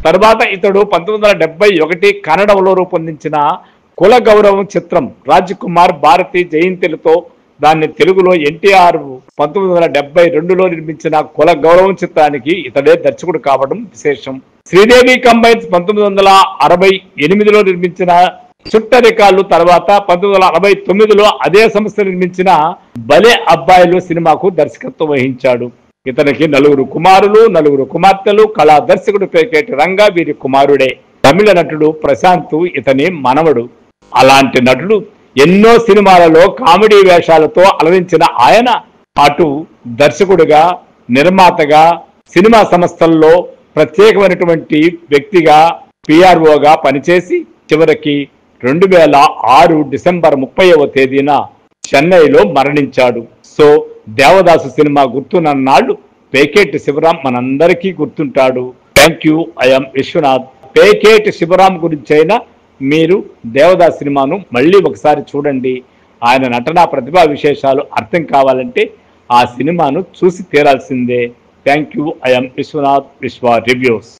తర్వాత ఇతడు 1971 కన్నడంలో రూపొందించిన కుల గౌరవం చిత్రం రాజ్-కుమార్ భారతి జయంతిలతో దాన్ని తెలుగులో ఎన్టీఆర్ 1972లో నిర్మించిన కుల గౌరవం చిత్రానికి ఇతడే దర్శకుడు కావడం విశేషం. శ్రీదేవి కంబైన్స్ 1968లో నిర్మించిన చుట్టరికాళ్ళు తర్వాత 1969లో అదే సంస్థ నిర్మించిన భలే అబ్బాయిలు సినిమాకు దర్శకత్వం వహించాడు. ఇతనికి 9 కుమారులు 9 కుమార్తెలు. కళా దర్శకుడు పేకేటి రంగా వీరి కుమారుడే. తమిళ నటుడు ప్రశాంత్ ఇతని మనవడు. అలాంటి నటుడు ఎన్నో సినిమాలలో కామెడీ వేషాలతో అలరించిన ఆయన అటు దర్శకుడిగా, నిర్మాతగా, సినిమా సంస్థల్లో ప్రత్యేకమైనటువంటి వ్యక్తిగా, పిఆర్ఓగా పనిచేసి చివరికి 2006 డిసెంబర్ 30వ తేదీన చెన్నైలో మరణించాడు. సో దేవదాసు సినిమా గుర్తున్ననాడు పేకేటి శివరాం మనందరికీ గుర్తుంటాడు. Thank you. I'm Viswanath. Peketi Sivaram గురించి అయినా మీరు దేవదాసు సినిమాను మళ్ళీ ఒకసారి చూడండి. ఆయన నటనా ప్రతిభా విశేషాలు అర్థం కావాలంటే ఆ సినిమాను చూసి తీరాల్సిందే. Thank you. ఐఎమ్ విశ్వనాథ్. విశ్వ రివ్యూస్.